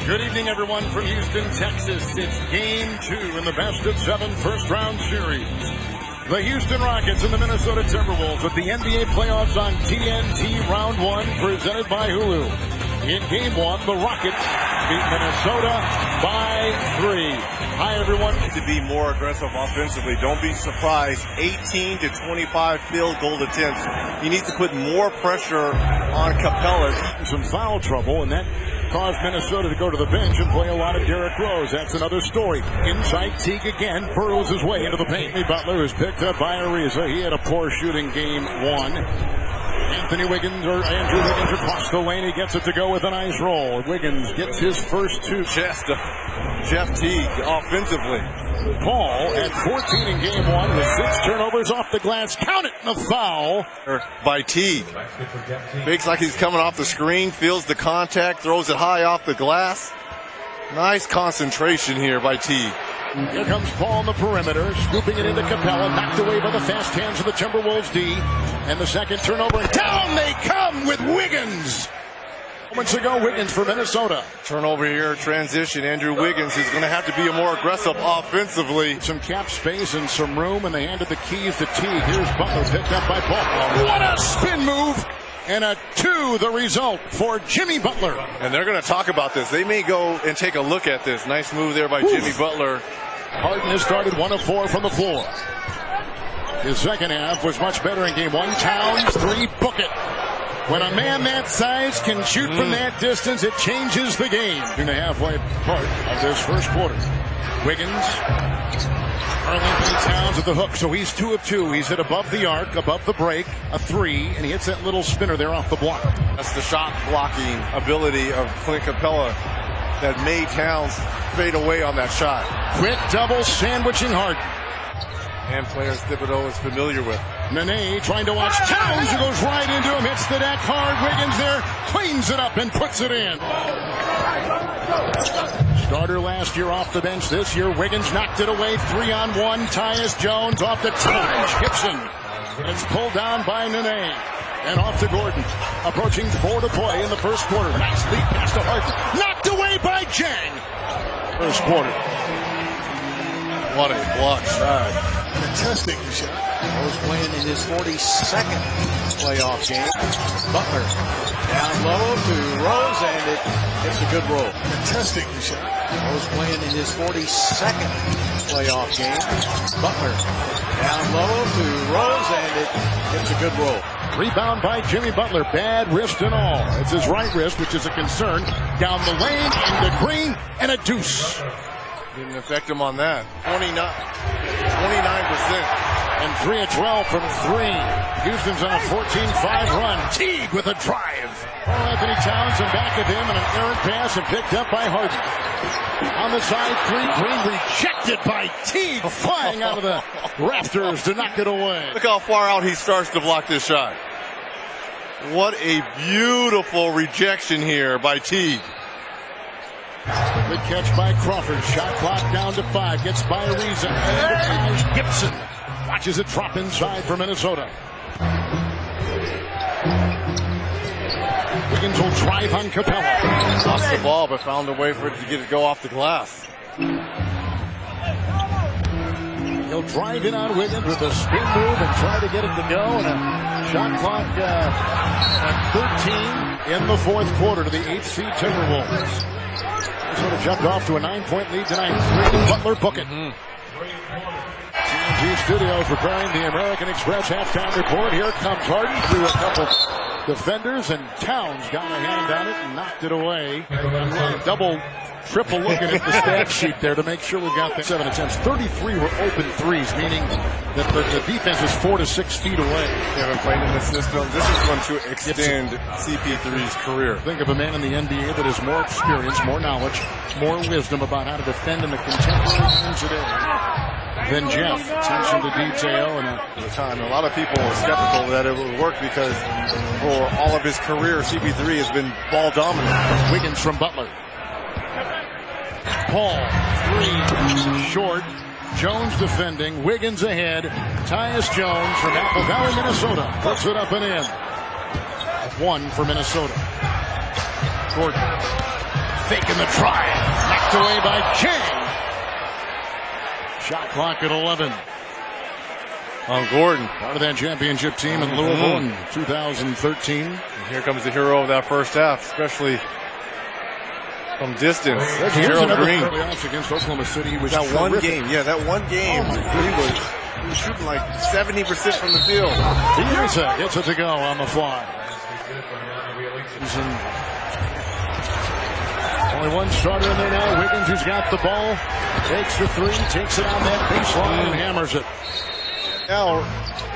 Good evening, everyone, from Houston, Texas. It's Game 2 in the best-of-7 first-round series. The Houston Rockets and the Minnesota Timberwolves with the NBA playoffs on TNT Round 1, presented by Hulu. In Game 1, the Rockets beat Minnesota by 3. Hi, everyone. To be more aggressive offensively. Don't be surprised. 18 to 25 field goal attempts. He needs to put more pressure on Capella. Some foul trouble, and that caused Minnesota to go to the bench and play a lot of Derrick Rose. That's another story. Inside Teague again, burrows his way into the paint. Jimmy Butler is picked up by Ariza. He had a poor shooting Game 1. Andrew Wiggins across the lane. He gets it to go with a nice roll. Wiggins gets his first 2. Chest of Jeff Teague offensively. Paul at 14 in Game 1 with 6 turnovers off the glass. Count it, a foul by Teague. Fakes like he's coming off the screen, feels the contact, throws it high off the glass. Nice concentration here by Teague. Here comes Paul on the perimeter, scooping it into Capella, knocked away by the fast hands of the Timberwolves D. And the second turnover, and down they come with Wiggins. Moments ago, Wiggins for Minnesota. Turnover here, transition. Andrew Wiggins is going to have to be more aggressive offensively. Some cap space and some room, and they handed the keys to Teague. Here's Butler picked up by Paul. What a spin move! And a 2, the result for Jimmy Butler. And they're going to talk about this. They may go and take a look at this. Nice move there by Jimmy Butler. Harden has started 1 of 4 from the floor. His second half was much better in Game 1. Towns, 3, book it. When a man that size can shoot from that distance, it changes the game. In the halfway part of this first quarter. Wiggins, Karl-Anthony Towns at the hook, so he's 2 of 2. He's hit above the arc, above the break, a 3, and he hits that little spinner there off the block. That's the shot blocking ability of Clint Capella that made Towns fade away on that shot. Quick double sandwiching Harden. And players Thibodeau is familiar with. Nene trying to watch Towns, who goes right into him, hits the deck hard. Wiggins there, cleans it up and puts it in. Starter last year off the bench. This year, Wiggins knocked it away. 3-on-1. Tyus Jones off the Taj Gibson. It's pulled down by Nene. And off to Gordon. Approaching 4 to play in the first quarter. Nice lead pass to Harden. Knocked away by Jang. First quarter. What a block shot. Fantastic shot. Rose playing in his 42nd playoff game. Butler down low to Rose, and it gets a good roll. Fantastic shot. Rose playing in his 42nd playoff game. Butler down low to Rose, and it gets a good roll. Rebound by Jimmy Butler. Bad wrist and all. It's his right wrist, which is a concern. Down the lane, into Green, and a deuce. Didn't affect him on that. 29%. And 3 of 12 from 3. Houston's on a 14-5 run. Teague with a drive. Karl-Anthony Towns and back of him, and an errant pass and picked up by Harden. On the side, 3. Green rejected by Teague, flying out of the rafters to knock it away. Look how far out he starts to block this shot. What a beautiful rejection here by Teague. Good catch by Crawford. Shot clock down to 5. Gets by Ariza. And Gibson watches it drop inside for Minnesota. Wiggins will drive on Capella. Lost the ball, but found a way for it to get it go off the glass. He'll drive in on Wiggins with a spin move and try to get it to go. And a shot clock at 13 in the fourth quarter to the 8th seed Timberwolves. Minnesota jumped off to a 9-point lead tonight. 3 Butler book it. TNG Studios preparing the American Express halftime report. Here comes Harden through a couple defenders, and Towns got a hand on it and knocked it away. Double, triple looking at the stat sheet there to make sure we've got the 7 attempts. 33 were open threes, meaning that the defense is 4 to 6 feet away. They haven't played in the system. This is going to extend CP3's career. Think of a man in the NBA that has more experience, more knowledge, more wisdom about how to defend in the contemporary game today than Jeff. Attention to detail and the time. A lot of people were skeptical that it would work because for all of his career, CP3 has been ball dominant. Wiggins from Butler. Paul, 3, short. Jones defending. Wiggins ahead. Tyus Jones from Apple Valley, Minnesota. Puts it up and in. 1 for Minnesota. Gordon Faking the drive. Knocked away by Chang. Shot clock at 11. On Gordon. Part of that championship team in Louisville in 2013. And here comes the hero of that first half, especially from distance. Gerald Green. Against Oklahoma City. He was that terrific. one game. Yeah, that one game. He was shooting like 70% from the field. Bielitsa gets it to go on the fly. He's in. Only one starter in there now. Wiggins, who's got the ball, takes the three, takes it on that baseline and hammers it. Now,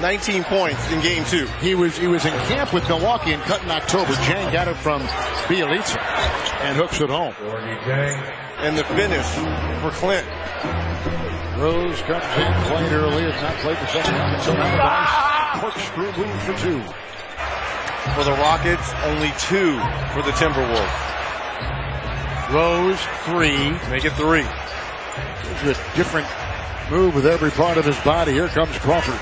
19 points in game 2. He was in camp with Milwaukee and cut in October. Jang got it from Bielitsa and hooks it home. And the finish for Clint. Rose comes in, played early, has not played the second half until now. Nice corkscrew move for 2. For the Rockets, only 2 for the Timberwolves. Rose, 3. Make it 3. It's a different move with every part of his body. Here comes Crawford.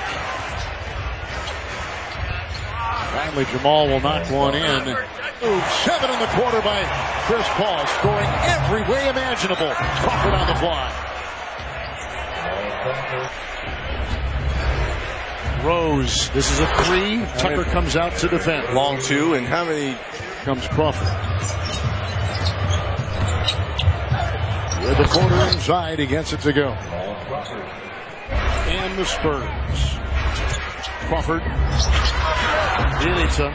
Finally, Jamal will knock one in. Ooh, 7 in the quarter by Chris Paul, scoring every way imaginable. Crawford on the fly. Rose, this is a 3. Tucker comes out to defend. Long 2, and how many comes Crawford? With the corner inside, he gets it to go. And the Spurs. Crawford. Bielitsa.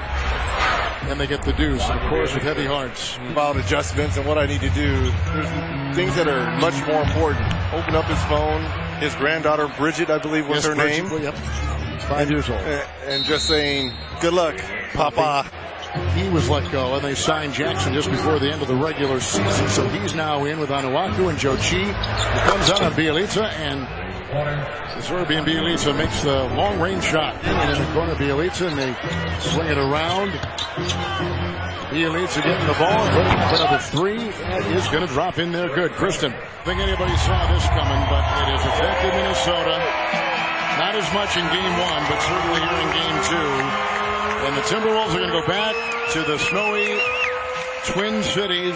And they get the deuce, and of course with heavy hearts. About adjustments and what I need to do. There's things that are much more important. Open up his phone. His granddaughter, Bridget, I believe was her name. Yep. 5 years old. And just saying, good luck, Papa. He was let go, and they signed Jackson just before the end of the regular season. So he's now in with Anuaku and Joe Chi. He comes out on Bielitsa, and the Serbian Bielitsa makes the long-range shot. And in the corner, Bielitsa, and they swing it around. Bielitsa getting the ball, putting up another 3, and is going to drop in there good. Kristen, I think anybody saw this coming, but it has affected Minnesota. Not as much in game 1, but certainly here in game 2. And the Timberwolves are going to go back to the snowy Twin Cities.